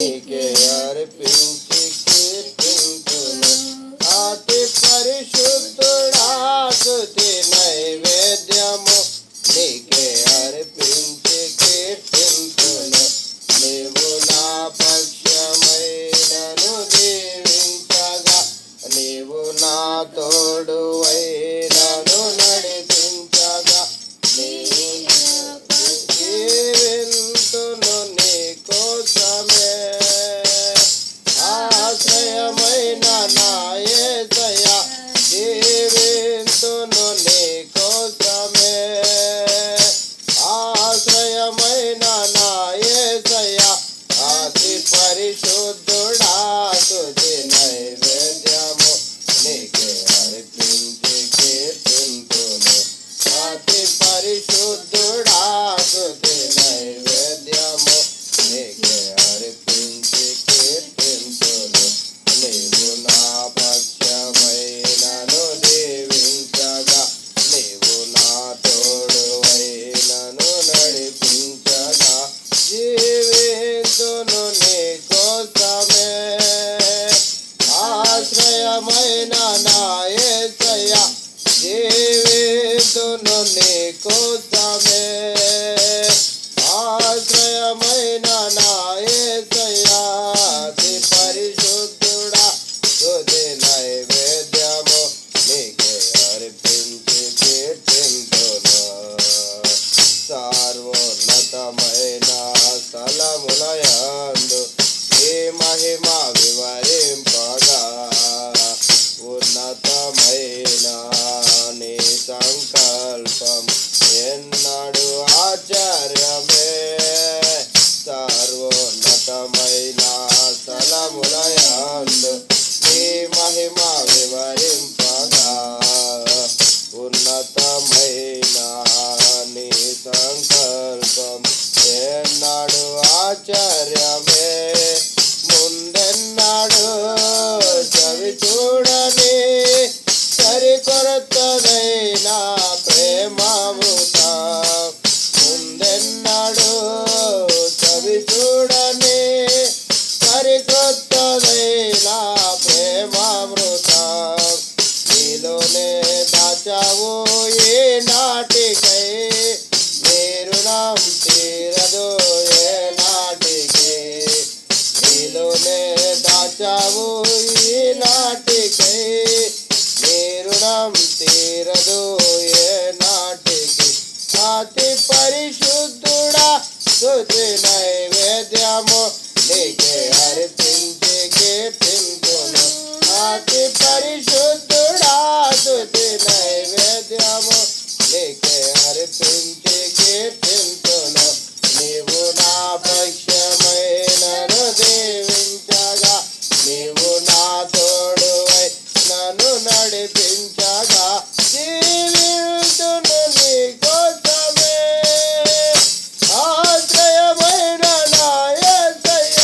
నీకే అర్పించి కీర్తింతును. అతి పరిశుద్ధుడా స్తుతి నైవేద్యము నీకే అర్పించి కీర్తింతును. నీవు నా పక్షమై నన్ను దీవించగా, నీవు నా తోడువై నన్ను నడిపించగా, జీవింతును నీ కోసమే. ఆశ్రయమైన నా యేసయ్య, జీవింతును నీ కోసమే. ఆశ్రయమైన నా యేసయ్య, అతి పరిశుద్ధుడా స్తుతి నైవేద్యము నీకే అర్పించి కీర్తింతును. అతి పరిశుద్ధుడా స్తుతి నైవేద్యము నీకే అర్పించి కీర్తింతును. నీవు నా పక్షమై నన్ను దీవించగా, నీవు నా తోడువై నన్ను నడిపించగా, జీవింతును నీ కోసమే. ఆశ్రయమైన నా యేసయ్య, జీవింతును నీ కోసమే. ఆశ్రయమైన నా యేసయ్య, అతి పరిశుద్ధుడా స్తుతి నైవేద్యము నీకే అర్పించి కీర్తింతును. సర్వోన్నతమైన స్థలములయందు నీ మహిమ వివరింపగా, ఉన్నతమైన నీ సంకల్పం ఎన్నడు ఆశ్చర్యమే. సర్వోన్నతమైన స్థలములయందు నీ మహిమ వివరింపగా, ఉన్నతమైన నీ సంకల్పం ఎన్నడు ఆశ్చర్యమే. ముందెన్నడు చవి చూడని సరికొరతదైన ప్రేమామృత, ముందెన్నడు చవి చూడని సరికొత్తదైన ప్రేమామృత, నీలోనే దాచావు ఏ నాటికై, నీ రుణం తీరదు ఏ నాటికి. నీలోనే దాచావు ఈ నాటికై, నీ రుణం తీరదు ఏ నాటికి. అతి పరిశుద్ధుడా స్తుతి నైవేద్యము నీకే అర్పించి కీర్తింతును. అతి పరిశుద్ధుడా స్తుతి నైవేద్యము నీకే అర్పించి కీర్తింతును. నీవు నా పక్షమై నన్ను దీవించగా, నీవు నా తోడువై నన్ను నడిపించగా, జీవింతును నీ కోసమే. ఆశ్రయమైన నా యేసయ్య,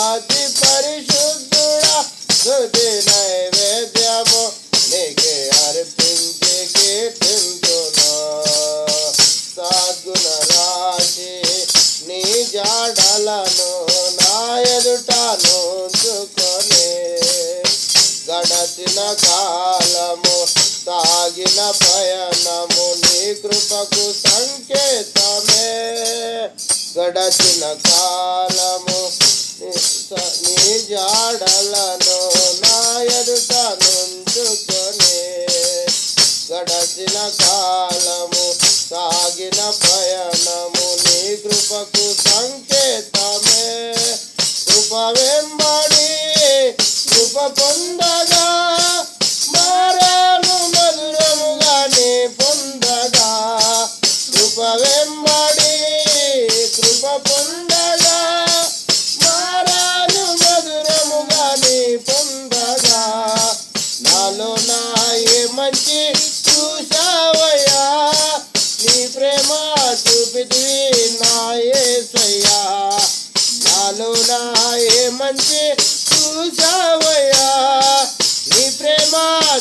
అతి పరిశుద్ధుడా స్తుతి నైవేద్యము నీకే అర్పించి కీర్తింతును. సద్గుణ రాశి నీ జాడలను నా ఎదుట నుంచుకొని, గడచిన కాలము సాగిన పయనము నీ కృపకు సంకేతమే. గడచిన కాలము నీ జాడలను నా ఎదుట నుంచుకొని, గడచిన కాలము సాగిన పయనము నీ కృపకు సంకేతమే. కృప వెంబడి కృప పొందగా, మారాను మధురముగా నీ పొందగా. కృప వెంబడి కృప పొందగా, మారాను మధురముగా నీ పొందగా. నాలో నా ఏ మంచి చూసావయ్యా, నీ ప్రేమ చూపితివి నా యేసయ్యా. నాలో నా ఏ మంచి చూసావయ్యా, నీ ప్రేమ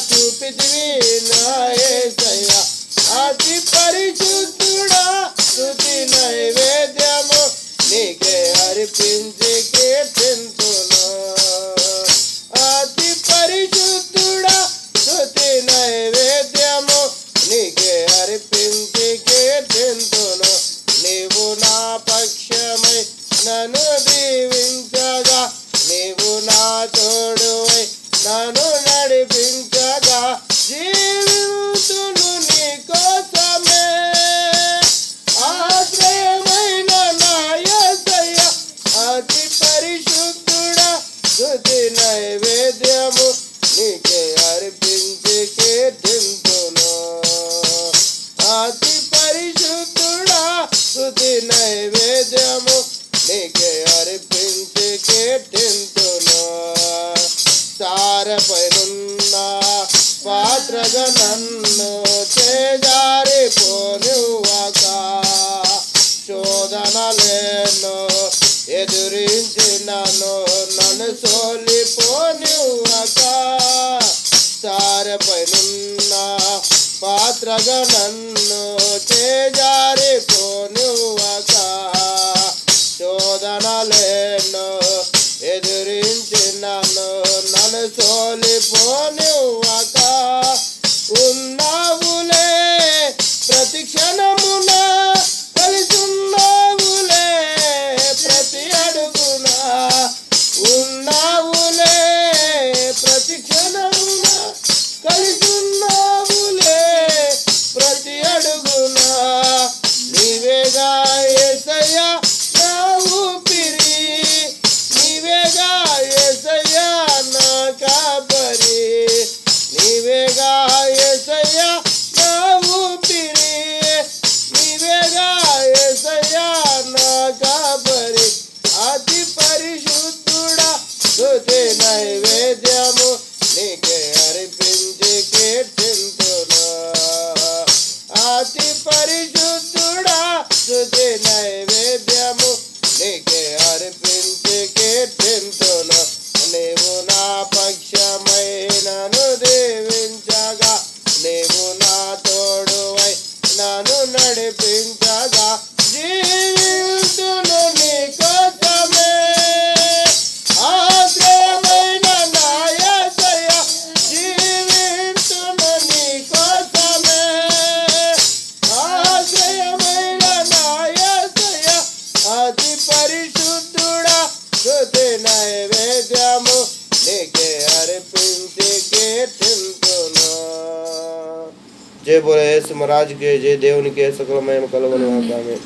చూపితివి నా యేసయ్యా. అతి పరిశుద్ధుడా స్తుతి నైవేద్యము నీకే అర్పి అర్పించి కీర్తింతును. అతి పరిశుద్ధుడా స్తుతి నైవేద్యము నీకే అర్పించి కీర్తింతును. నీవు నా పక్షమై నన్ను దీవించగా, నీవు నా తోడువై నన్ను నడిపించగా, జీవితును నీ కోసమే. ఆశ్రయమైన నా యేసయ్య అతి పరిశుద్ధుడా స్తుతి నైవేద్యము నీకే అర్పించి కీర్తింతును. అతి పరిశుద్ధుడా స్తుతి నైవేద్యము నీకే అర్పించి కీర్తింతును. సారపైనున్న పాత్రగా నన్ను చేజారిపోనివ్వక, శోధనలేను ఎదురించినను నన్ను సోలిపోనివ్వక. సారపైనున్న పాత్రగా నన్ను చేజారిపోనివ్వక, శోధనలేను ఎదురించినను నన్ను సోలిపోనివ్వక. ఉన్నావులే ప్రతి క్షణమున, కలిసున్నావులే ప్రతి అడుగున. ఉన్నావులే ప్రతి క్షణమున, కలిసున్నావులే ప్రతి అడుగున. నీవేగా యేసయ్యా నా ఊపిరి, నీవేగా యేసయ్యా నా కాపరి. నీవేగా యేసయ్యా నా ఊపిరి, నీవేగా యేసయ్యా నా కాపరి. అతి పరిశుద్ధుడా స్తుతి నైవేద్యము నీకే అర్పించి కీర్తింతును. అతి పరిశుద్ధుడా స్తుతి నైవేద్యము నీకే అర్పించి కీర్తింతును. నీవు నా పక్షమై నన్ను దీవించగా, నీవు నా తోడువై నన్ను నడిపించగా, జీవితును నీ కోసమే. ఆశ్రయమైన నా యేసయ్య జీవితును నీ కోసమే. ఆశ్రయమైన నా యేసయ్య అతి పరిశుద్ధుడా స్తుతి నైవేద్యము నీకే అర్పించి కీర్తింతును. జై బోలో యేసు महाराज के जय. దేవునికి सकल महिమ కలుగును గాక. ఆమేన్.